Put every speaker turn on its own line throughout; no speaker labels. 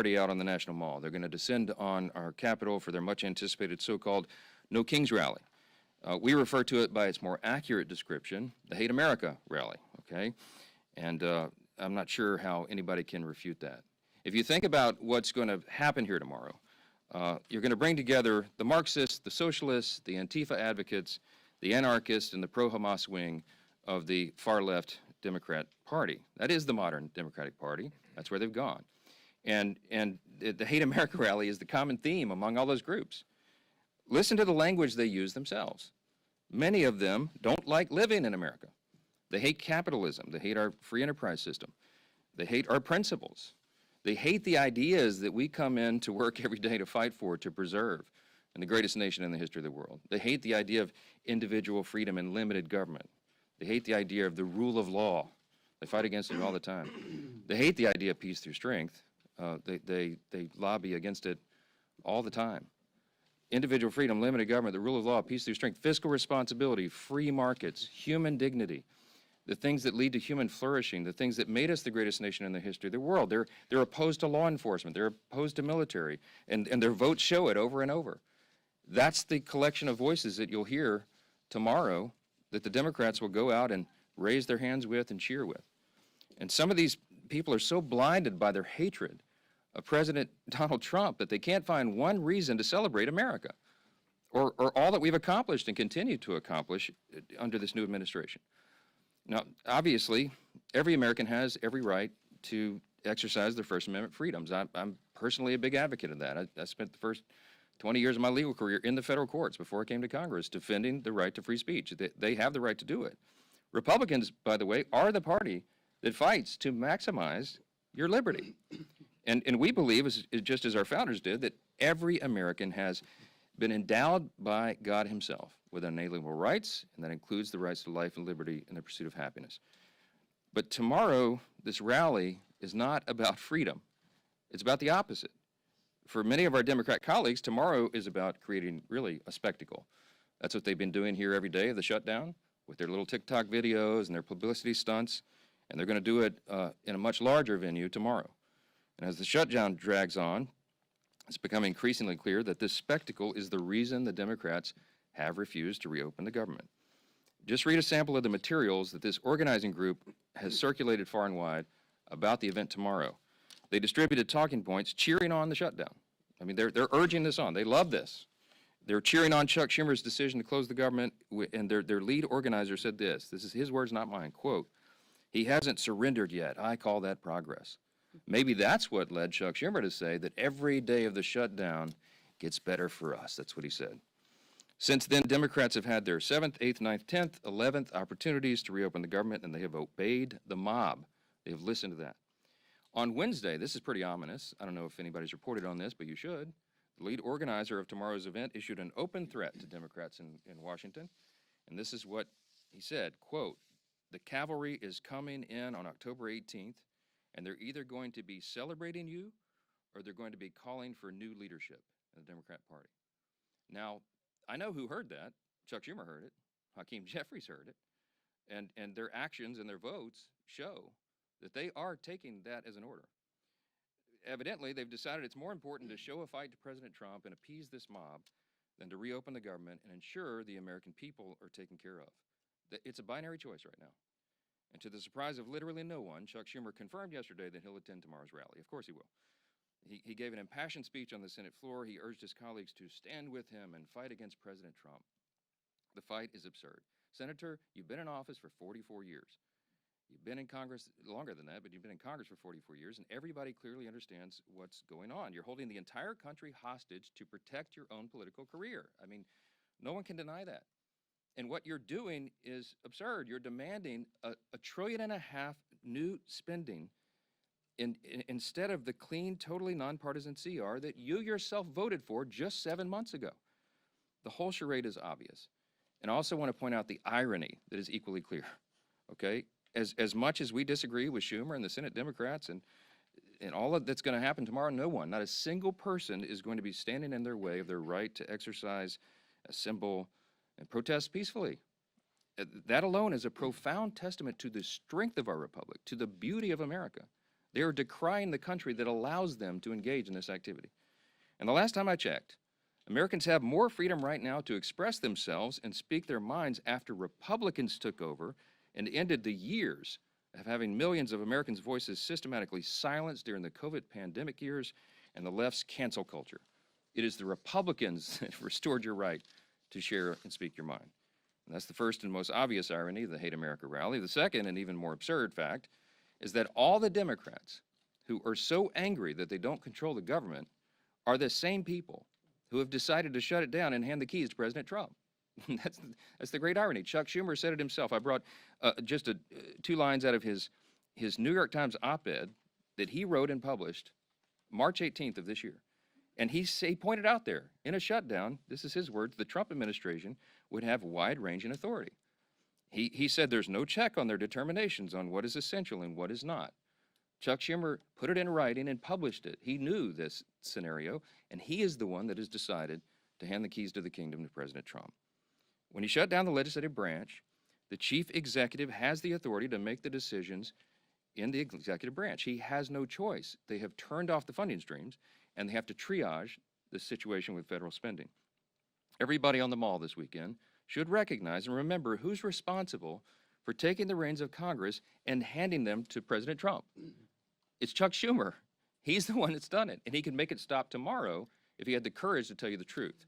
party out on the National Mall. They're going to descend on our Capitol for their much anticipated so-called No Kings rally. We refer to it by its more accurate description, the Hate America rally, okay? And I'm not sure how anybody can refute that. If you think about what's going to happen here tomorrow, you're going to bring together the Marxists, the socialists, the Antifa advocates, the anarchists, and the pro-Hamas wing of the far-left Democrat Party. That is the modern Democratic Party. That's where they've gone. And the Hate America rally is the common theme among all those groups. Listen to the language they use themselves. Many of them don't like living in America. They hate capitalism. They hate our free enterprise system. They hate our principles. They hate the ideas that we come in to work every day to fight for, to preserve, in the greatest nation in the history of the world. They hate the idea of individual freedom and limited government. They hate the idea of the rule of law. They fight against it all the time. They hate the idea of peace through strength. They lobby against it all the time. Individual freedom, limited government, the rule of law, peace through strength, fiscal responsibility, free markets, human dignity, the things that lead to human flourishing, the things that made us the greatest nation in the history of the world. They're opposed to law enforcement. They're opposed to military. And their votes show it over and over. That's the collection of voices that you'll hear tomorrow that the Democrats will go out and raise their hands with and cheer with. And some of these people are so blinded by their hatred of President Donald Trump that they can't find one reason to celebrate America or all that we've accomplished and continue to accomplish under this new administration. Now, obviously, every American has every right to exercise their First Amendment freedoms. I'm personally a big advocate of that. I spent the first 20 years of my legal career in the federal courts before I came to Congress defending the right to free speech. They have the right to do it. Republicans, by the way, are the party that fights to maximize your liberty. And we believe, just as our founders did, that every American has been endowed by God himself with unalienable rights, and that includes the rights to life and liberty and the pursuit of happiness. But tomorrow, this rally is not about freedom. It's about the opposite. For many of our Democrat colleagues, tomorrow is about creating really a spectacle. That's what they've been doing here every day of the shutdown with their little TikTok videos and their publicity stunts, and they're going to do it in a much larger venue tomorrow. And as the shutdown drags on, it's becoming increasingly clear that this spectacle is the reason the Democrats have refused to reopen the government. Just read a sample of the materials that this organizing group has circulated far and wide about the event tomorrow. They distributed talking points cheering on the shutdown. I mean, they're urging this on. They love this. They're cheering on Chuck Schumer's decision to close the government, and their lead organizer said this. This is his words, not mine. Quote, "He hasn't surrendered yet. I call that progress." Maybe that's what led Chuck Schumer to say that every day of the shutdown gets better for us. That's what he said. Since then, Democrats have had their 7th, 8th, 9th, 10th, 11th opportunities to reopen the government, and they have obeyed the mob. They have listened to that. On Wednesday, this is pretty ominous. I don't know if anybody's reported on this, but you should. The lead organizer of tomorrow's event issued an open threat to Democrats in Washington, and this is what he said, quote, "The cavalry is coming in on October 18th, and they're either going to be celebrating you or they're going to be calling for new leadership in the Democrat Party." Now, I know who heard that. Chuck Schumer heard it. Hakeem Jeffries heard it. And their actions and their votes show that they are taking that as an order. Evidently, they've decided it's more important to show a fight to President Trump and appease this mob than to reopen the government and ensure the American people are taken care of. It's a binary choice right now. And to the surprise of literally no one, Chuck Schumer confirmed yesterday that he'll attend tomorrow's rally. Of course he will. He gave an impassioned speech on the Senate floor. He urged his colleagues to stand with him and fight against President Trump. The fight is absurd. Senator, you've been in office for 44 years. You've been in Congress longer than that, but you've been in Congress for 44 years, and everybody clearly understands what's going on. You're holding the entire country hostage to protect your own political career. I mean, no one can deny that. And what you're doing is absurd. You're demanding a $1.5 trillion new spending instead of the clean, totally nonpartisan CR that you yourself voted for just 7 months ago. The whole charade is obvious. And I also want to point out the irony that is equally clear, okay? As much as we disagree with Schumer and the Senate Democrats and all of that's going to happen tomorrow, no one, not a single person is going to be standing in their way of their right to exercise, assemble, and protest peacefully. That alone is a profound testament to the strength of our republic, to the beauty of America, They are decrying the country that allows them to engage in this activity. And the last time I checked, Americans have more freedom right now to express themselves and speak their minds after Republicans took over and ended the years of having millions of Americans' voices systematically silenced during the COVID pandemic years and the left's cancel culture. It is the Republicans that restored your right to share and speak your mind. And that's the first and most obvious irony of the Hate America rally. The second and even more absurd fact is that all the Democrats who are so angry that they don't control the government are the same people who have decided to shut it down and hand the keys to President Trump. That's the great irony. Chuck Schumer said it himself. I brought just two lines out of his New York Times op-ed that he wrote and published March 18th of this year. And he pointed out there, in a shutdown, this is his words, the Trump administration would have wide-ranging authority. He said there's no check on their determinations on what is essential and what is not. Chuck Schumer put it in writing and published it. He knew this scenario, and he is the one that has decided to hand the keys to the kingdom to President Trump. When he shut down the legislative branch, the chief executive has the authority to make the decisions in the executive branch. He has no choice. They have turned off the funding streams, and they have to triage the situation with federal spending. Everybody on the mall this weekend should recognize and remember who's responsible for taking the reins of Congress and handing them to President Trump. It's Chuck Schumer. He's the one that's done it, and he could make it stop tomorrow if he had the courage to tell you the truth.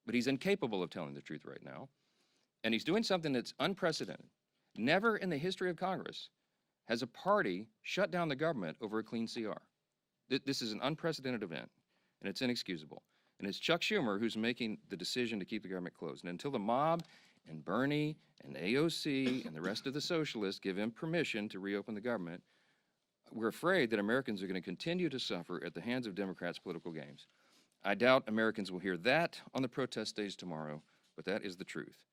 But he's incapable of telling the truth right now, and he's doing something that's unprecedented. Never in the history of Congress has a party shut down the government over a clean CR. This is an unprecedented event, and it's inexcusable. And it's Chuck Schumer who's making the decision to keep the government closed. And until the mob and Bernie and AOC and the rest of the socialists give him permission to reopen the government, we're afraid that Americans are going to continue to suffer at the hands of Democrats' political games. I doubt Americans will hear that on the protest stage tomorrow, but that is the truth.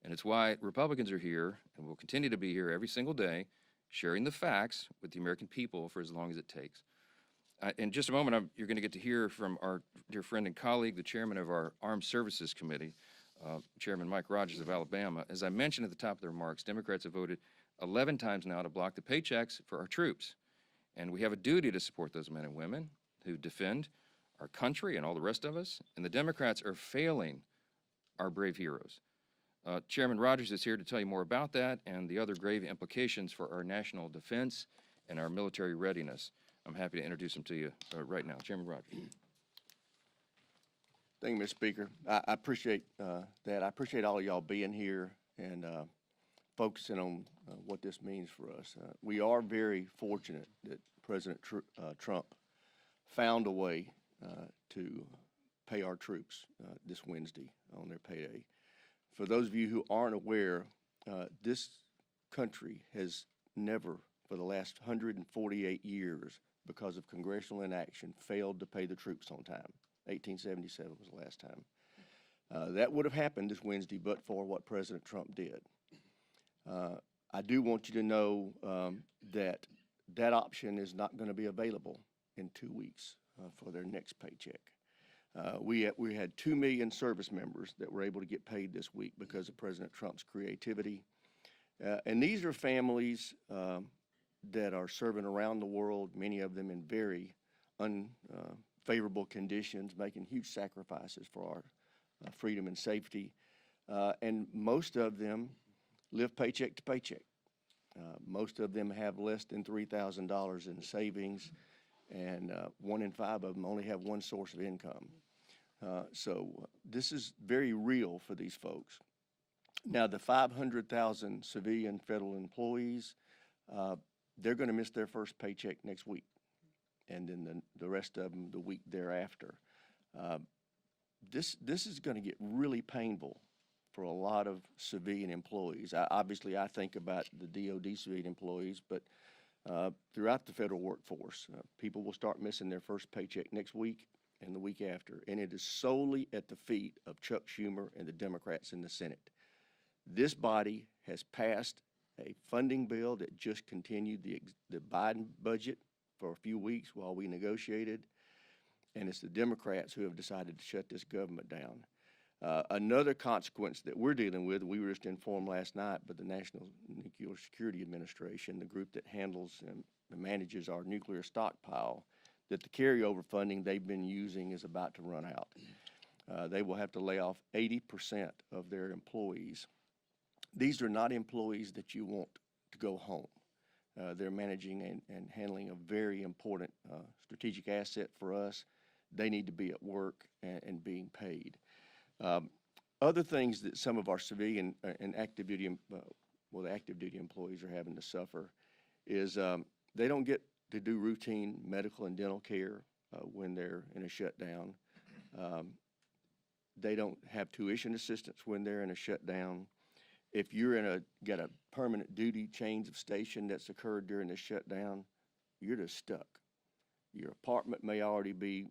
And it's why Republicans are here and will continue to be here every single day, sharing the facts with the American people for as long as it takes. In just a moment, you're going to get to hear from our dear friend and colleague, the chairman of our Armed Services Committee, Chairman Mike Rogers of Alabama. As I mentioned at the top of the remarks, Democrats have voted 11 times now to block the paychecks for our troops. And we have a duty to support those men and women who defend our country and all the rest of us. And the Democrats are failing our brave heroes. Chairman Rogers is here to tell you more about that and the other grave implications for our national defense and our military readiness. I'm happy to introduce him to you right now. Chairman Rogers.
Thank you, Mr. Speaker. I appreciate that. I appreciate all of y'all being here and focusing on what this means for us. We are very fortunate that President Trump found a way to pay our troops this Wednesday on their payday. For those of you who aren't aware, this country has never, for the last 148 years, because of congressional inaction, failed to pay the troops on time. 1877 was the last time. That would have happened this Wednesday, but for what President Trump did. I do want you to know that that option is not going to be available in 2 weeks for their next paycheck. We had 2 million service members that were able to get paid this week because of President Trump's creativity. And these are families that are serving around the world, many of them in very unfavorable conditions, making huge sacrifices for our freedom and safety. And most of them live paycheck to paycheck. Most of them have less than $3,000 in savings, and 1 in 5 of them only have one source of income. So this is very real for these folks. Now, the 500,000 civilian federal employees, they're going to miss their first paycheck next week, and then the rest of them the week thereafter. This is going to get really painful for a lot of civilian employees. Obviously, I think about the DOD civilian employees, but throughout the federal workforce, people will start missing their first paycheck next week and the week after, and it is solely at the feet of Chuck Schumer and the Democrats in the Senate. This body has passed a funding bill that just continued the Biden budget for a few weeks while we negotiated, and it's the Democrats who have decided to shut this government down. Another consequence that we're dealing with, we were just informed last night by the National Nuclear Security Administration, the group that handles and manages our nuclear stockpile, that the carryover funding they've been using is about to run out. They will have to lay off 80% of their employees. These are not employees that you want to go home. They're managing and handling a very important strategic asset for us. They need to be at work and being paid. Other things that some of our civilian and active duty, the active duty employees are having to suffer is they don't get to do routine medical and dental care when they're in a shutdown. They don't have tuition assistance when they're in a shutdown. If you're got a permanent duty change of station that's occurred during the shutdown, you're just stuck. Your apartment may already be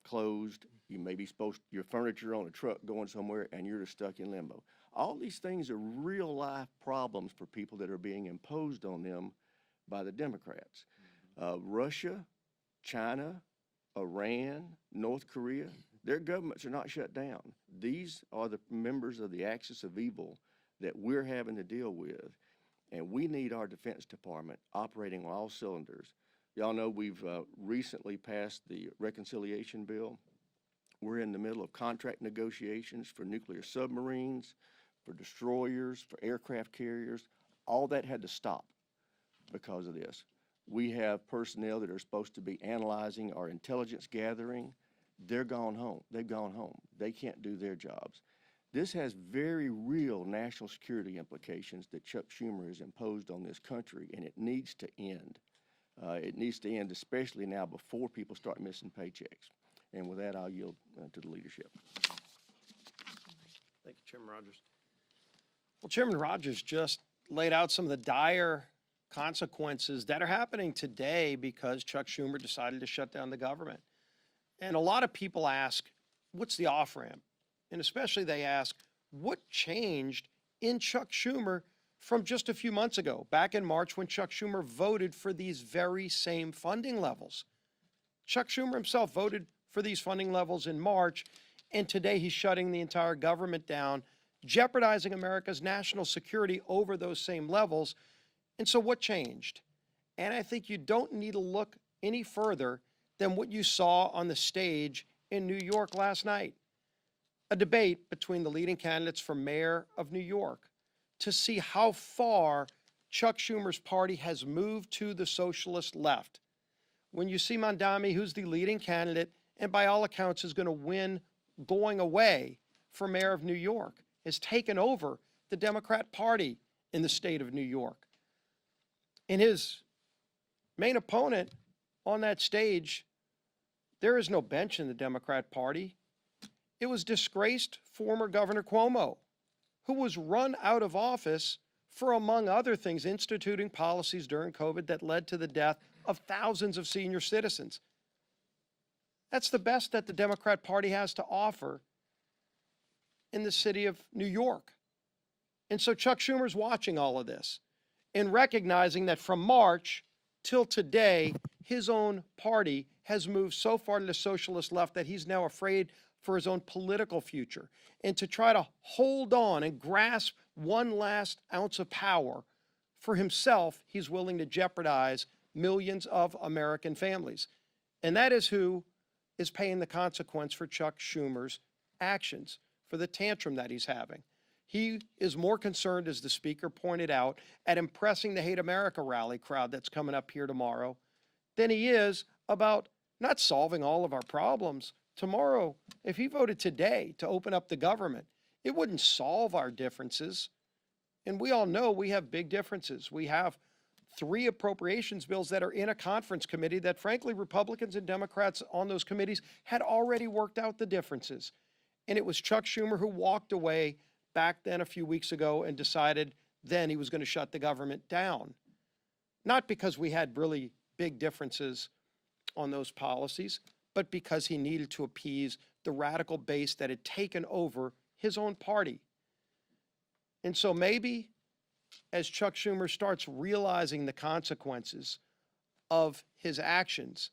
closed. You may be your furniture on a truck going somewhere, and you're just stuck in limbo. All these things are real life problems for people that are being imposed on them by the Democrats. Russia, China, Iran, North Korea, their governments are not shut down. These are the members of the axis of evil that we're having to deal with, and we need our Defense Department operating on all cylinders. Y'all know we've recently passed the reconciliation bill. We're in the middle of contract negotiations for nuclear submarines, for destroyers, for aircraft carriers. All that had to stop because of this. We have personnel that are supposed to be analyzing our intelligence gathering. They're gone home. They've gone home. They can't do their jobs. This has very real national security implications that Chuck Schumer has imposed on this country, and it needs to end. It needs to end, especially now before people start missing paychecks. And with that, I'll yield to the leadership.
Thank you, Chairman Rogers. Well, Chairman Rogers just laid out some of the dire consequences that are happening today because Chuck Schumer decided to shut down the government. And a lot of people ask, what's the off-ramp? And especially they ask, what changed in Chuck Schumer from just a few months ago, back in March when Chuck Schumer voted for these very same funding levels? Chuck Schumer himself voted for these funding levels in March, and today he's shutting the entire government down, jeopardizing America's national security over those same levels. And so what changed? And I think you don't need to look any further than what you saw on the stage in New York last night. A debate between the leading candidates for mayor of New York to see how far Chuck Schumer's party has moved to the socialist left. When you see Mondami, who's the leading candidate, and by all accounts is going to win going away for mayor of New York, has taken over the Democrat Party in the state of New York. And his main opponent on that stage, there is no bench in the Democrat Party. It was disgraced former Governor Cuomo, who was run out of office for, among other things, instituting policies during COVID that led to the death of thousands of senior citizens. That's the best that the Democrat Party has to offer in the city of New York. And so Chuck Schumer's watching all of this and recognizing that from March till today, his own party has moved so far to the socialist left that he's now afraid for his own political future. And to try to hold on and grasp one last ounce of power for himself, he's willing to jeopardize millions of American families. And that is who is paying the consequence for Chuck Schumer's actions, for the tantrum that he's having. He is more concerned, as the speaker pointed out, at impressing the Hate America rally crowd that's coming up here tomorrow than he is about not solving all of our problems. Tomorrow, if he voted today to open up the government, it wouldn't solve our differences. And we all know we have big differences. We have 3 appropriations bills that are in a conference committee that, frankly, Republicans and Democrats on those committees had already worked out the differences. And it was Chuck Schumer who walked away back then a few weeks ago and decided then he was going to shut the government down. Not because we had really big differences on those policies, but because he needed to appease the radical base that had taken over his own party. And so maybe as Chuck Schumer starts realizing the consequences of his actions,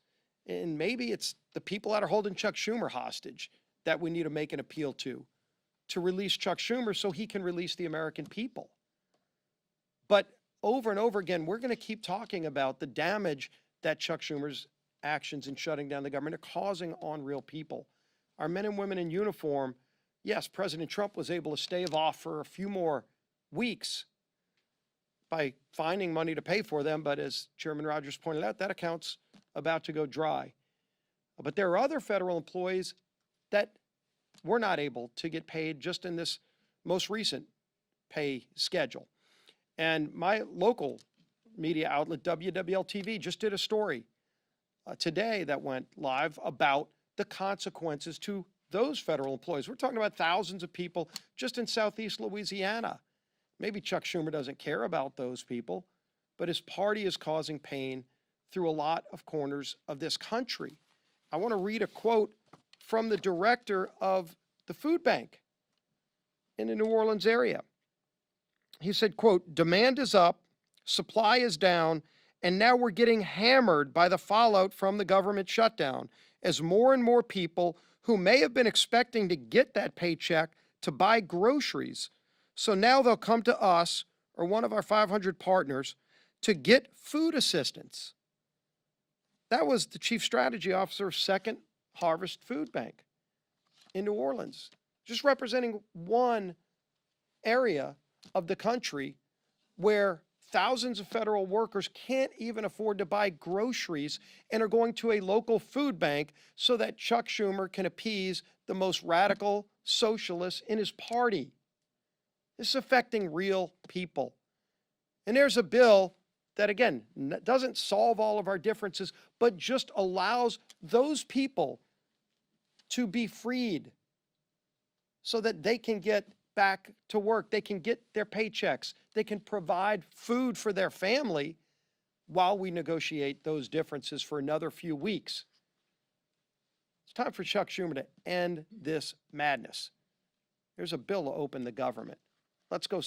and maybe it's the people that are holding Chuck Schumer hostage that we need to make an appeal to release Chuck Schumer so he can release the American people. But over and over again, we're going to keep talking about the damage that Chuck Schumer's actions in shutting down the government are causing on real people. Our men and women in uniform, yes, President Trump was able to stave off for a few more weeks by finding money to pay for them, but as Chairman Rogers pointed out, that account's about to go dry. But there are other federal employees that were not able to get paid just in this most recent pay schedule. And my local media outlet, WWL-TV, just did a story today that went live about the consequences to those federal employees. We're talking about thousands of people just in Southeast Louisiana. Maybe Chuck Schumer doesn't care about those people, but his party is causing pain through a lot of corners of this country. I want to read a quote from the director of the food bank in the New Orleans area. He said, quote, "Demand is up, supply is down, and now we're getting hammered by the fallout from the government shutdown as more and more people who may have been expecting to get that paycheck to buy groceries. So now they'll come to us or one of our 500 partners to get food assistance." That was the chief strategy officer of Second Harvest Food Bank in New Orleans, just representing one area of the country where thousands of federal workers can't even afford to buy groceries and are going to a local food bank so that Chuck Schumer can appease the most radical socialists in his party. This is affecting real people. And there's a bill that, again, doesn't solve all of our differences, but just allows those people to be freed so that they can get back to work. They can get their paychecks. They can provide food for their family while we negotiate those differences for another few weeks. It's time for Chuck Schumer to end this madness. There's a bill to open the government. Let's go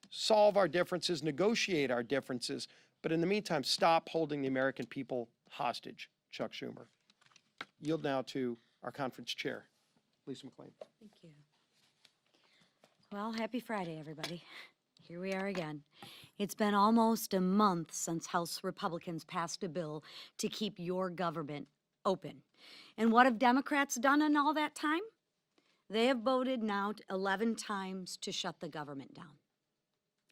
solve our differences, negotiate our differences, but in the meantime, stop holding the American people hostage, Chuck Schumer. Yield now to our conference chair, Lisa McClain.
Thank you. Well, happy Friday, everybody. Here we are again. It's been almost a month since House Republicans passed a bill to keep your government open. And what have Democrats done in all that time? They have voted now 11 times to shut the government down.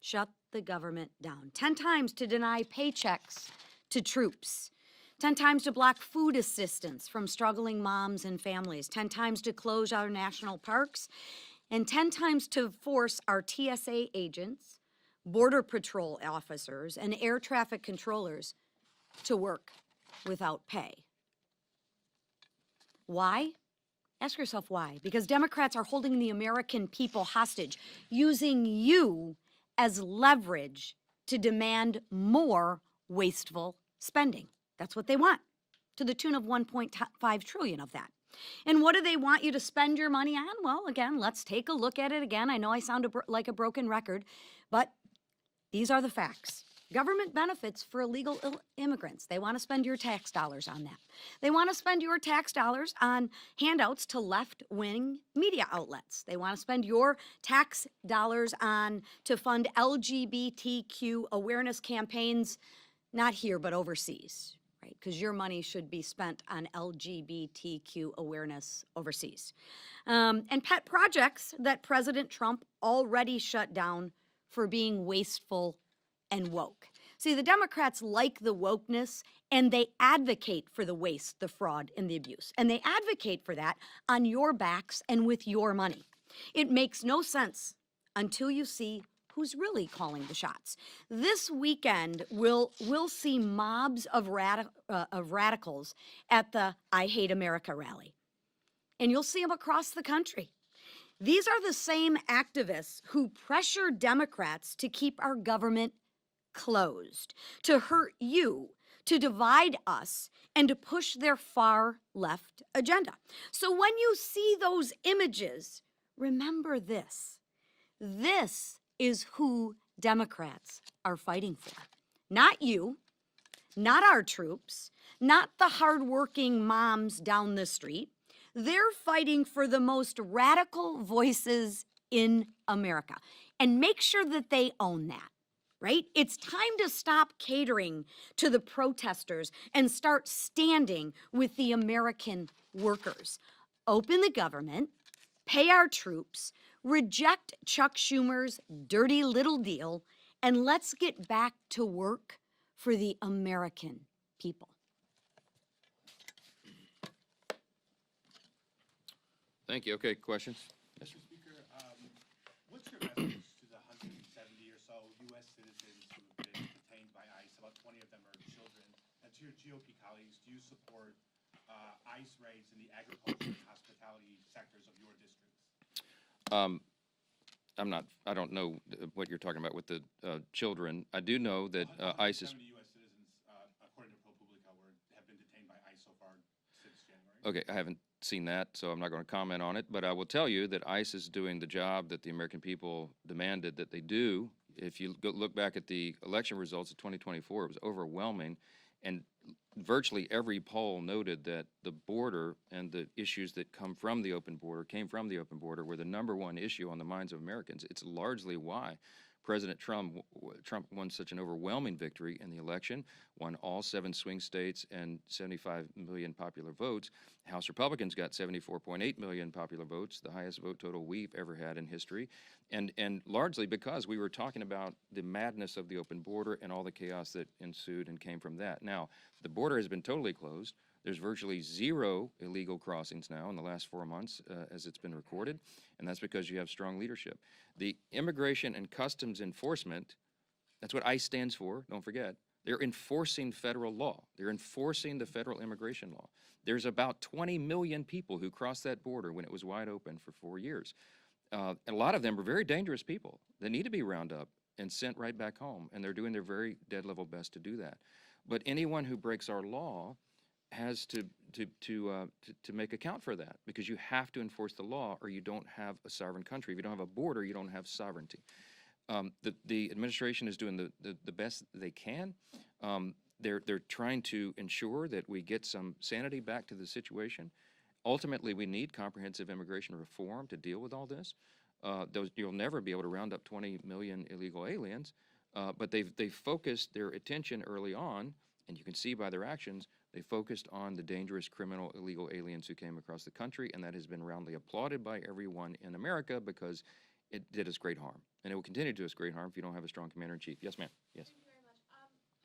Shut the government down. 10 times to deny paychecks to troops. 10 times to block food assistance from struggling moms and families. 10 times to close our national parks. And 10 times to force our TSA agents, Border Patrol officers, and air traffic controllers to work without pay. Why? Ask yourself why. Because Democrats are holding the American people hostage, using you as leverage to demand more wasteful spending. That's what they want, to the tune of $1.5 trillion of that. And what do they want you to spend your money on? Well, again, let's take a look at it again. I know I sound like a broken record, but these are the facts. Government benefits for illegal immigrants. They want to spend your tax dollars on that. They want to spend your tax dollars on handouts to left-wing media outlets. They want to spend your tax dollars on to fund LGBTQ awareness campaigns, not here, but overseas. Because your money should be spent on LGBTQ awareness overseas. And pet projects that President Trump already shut down for being wasteful and woke. See, the Democrats like the wokeness, and they advocate for the waste, the fraud, and the abuse. And they advocate for that on your backs and with your money. It makes no sense until you see who's really calling the shots. This weekend, we'll see mobs of radicals at the I Hate America rally. And you'll see them across the country. These are the same activists who pressure Democrats to keep our government closed, to hurt you, to divide us, and to push their far left agenda. So when you see those images, remember this. This is who Democrats are fighting for. Not you, not our troops, not the hardworking moms down the street. They're fighting for the most radical voices in America. And make sure that they own that. right? It's time to stop catering to the protesters and start standing with the American workers. Open the government, pay our troops, reject Chuck Schumer's dirty little deal, and let's get back to work for the American people.
Thank you. Okay, questions? Yes, sir.
Mr. Speaker, what's your message to the 170 or so U.S. citizens who have been detained by ICE? About 20 of them are children. And to your GOP colleagues, do you support ICE raids in the agriculture and hospitality sectors of your districts?
I don't know what you're talking about with the children. I do know that ICE is,
170 U.S. citizens, according to ProPublica, have been detained by ICE so far since January.
okay, I haven't seen that, so I'm not going to comment on it, but I will tell you that ICE is doing the job that the American people demanded that they do. If you look back at the election results of 2024, it was overwhelming, and virtually every poll noted that the border and the issues that came from the open border were the #1 issue on the minds of Americans. It's largely why President Trump won such an overwhelming victory in the election, won all 7 swing states and 75 million popular votes. House Republicans got 74.8 million popular votes, the highest vote total we've ever had in history, and largely because we were talking about the madness of the open border and all the chaos that ensued and came from that. Now, the border has been totally closed. There's virtually 0 illegal crossings now in the last 4 months as it's been recorded, and that's because you have strong leadership. The Immigration and Customs Enforcement, that's what ICE stands for, don't forget. They're enforcing federal law. They're enforcing the federal immigration law. There's about 20 million people who crossed that border when it was wide open for 4 years. And a lot of them are very dangerous people that need to be rounded up and sent right back home, and they're doing their very dead level best to do that. But anyone who breaks our law has to make account for that, because you have to enforce the law or you don't have a sovereign country. If you don't have a border, you don't have sovereignty. The administration is doing the best they can. They're trying to ensure that we get some sanity back to the situation. Ultimately, we need comprehensive immigration reform to deal with all this. You'll never be able to round up 20 million illegal aliens, but they've focused their attention early on, and you can see by their actions, they focused on the dangerous criminal illegal aliens who came across the country, and that has been roundly applauded by everyone in America because it did us great harm. And it will continue to do us great harm if you don't have a strong commander-in-chief. Yes, ma'am. Yes.
Thank you very much.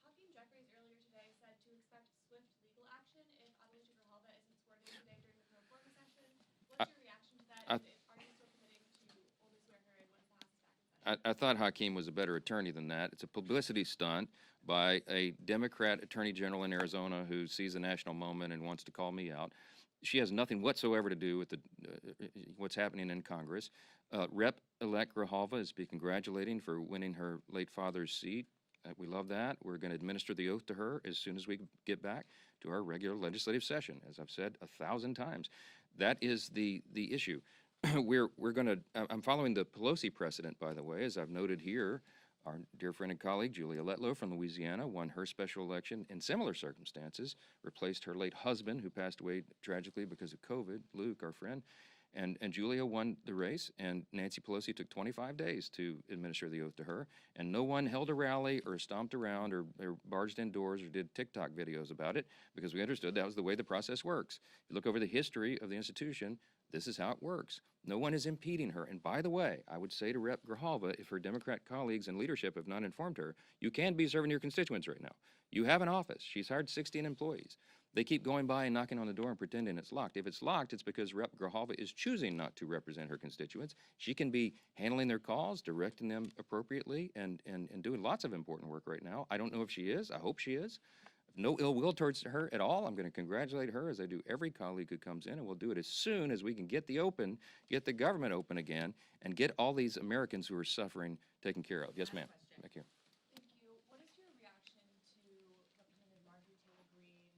Hakeem Jeffries earlier today said to expect swift legal action if Adelaide Grijalva isn't sworn in today during the pro forma session. What's your reaction to that? Are you still committing to only swear her in once the House is back in session?
I thought Hakeem was a better attorney than that. It's a publicity stunt by a Democrat attorney general in Arizona who sees a national moment and wants to call me out. She has nothing whatsoever to do with what's happening in Congress. Rep-elect Grijalva is to be congratulating for winning her late father's seat. We love that. We're going to administer the oath to her as soon as we get back to our regular legislative session, as I've said 1,000 times. That is the issue. I'm following the Pelosi precedent, by the way, as I've noted here. Our dear friend and colleague, Julia Letlow from Louisiana, won her special election in similar circumstances, replaced her late husband, who passed away tragically because of COVID, Luke, our friend, and Julia won the race, and Nancy Pelosi took 25 days to administer the oath to her, and no one held a rally or stomped around or barged indoors or did TikTok videos about it, because we understood that was the way the process works. If you look over the history of the institution, this is how it works. No one is impeding her. And by the way, I would say to Rep. Grijalva, if her Democrat colleagues and leadership have not informed her, you can be serving your constituents right now. You have an office. She's hired 16 employees. They keep going by and knocking on the door and pretending it's locked. If it's locked, it's because Rep. Grijalva is choosing not to represent her constituents. She can be handling their calls, directing them appropriately, and doing lots of important work right now. I don't know if she is. I hope she is. No ill will towards her at all. I'm going to congratulate her, as I do every colleague who comes in, and we'll do it as soon as we can get the government open again, and get all these Americans who are suffering taken care of. Yes, ma'am. Back here.
Thank you. What is your reaction to Representative Marjorie Taylor Greene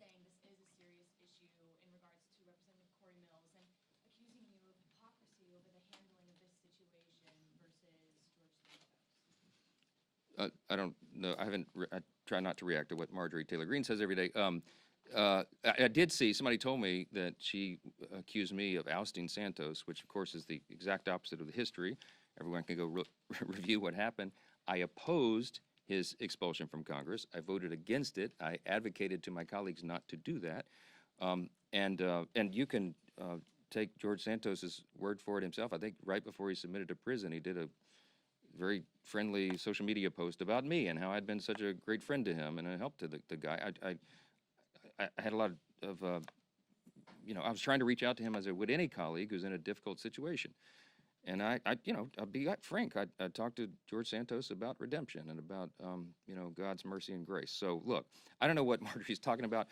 saying this is a serious issue in regards to Representative Corey Mills and accusing you of hypocrisy over the handling of this situation versus George Santos?
I don't know. I try not to react to what Marjorie Taylor Greene says every day. I did see, somebody told me that she accused me of ousting Santos, which of course is the exact opposite of the history. Everyone can go review what happened. I opposed his expulsion from Congress. I voted against it. I advocated to my colleagues not to do that. And you can take George Santos's word for it himself. I think right before he submitted to prison, he did a very friendly social media post about me and how I'd been such a great friend to him and a help to the guy. I had a lot of, I was trying to reach out to him as I would any colleague who's in a difficult situation. And I'll be frank, I talked to George Santos about redemption and about, God's mercy and grace. So look, I don't know what Marjorie's talking about.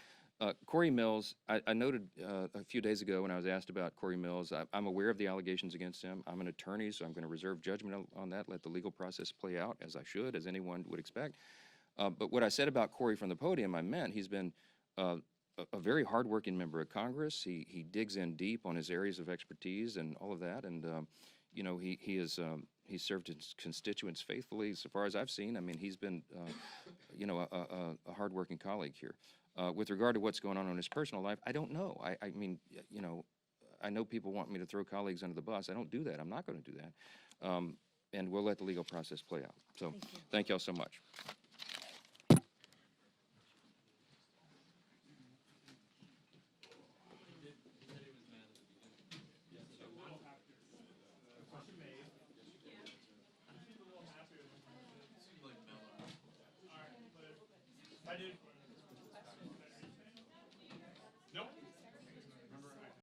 Corey Mills, I noted a few days ago when I was asked about Corey Mills, I'm aware of the allegations against him. I'm an attorney, so I'm going to reserve judgment on that, let the legal process play out as I should, as anyone would expect. But what I said about Corey from the podium, I meant he's been a very hardworking member of Congress. He digs in deep on his areas of expertise and all of that. And, he's served his constituents faithfully so far as I've seen. I mean, he's been, a hardworking colleague here. With regard to what's going on in his personal life, I don't know. I mean, I know people want me to throw colleagues under the bus. I don't do that. I'm not going to do that. And we'll let the legal process play out. So thank y'all so much.
I did.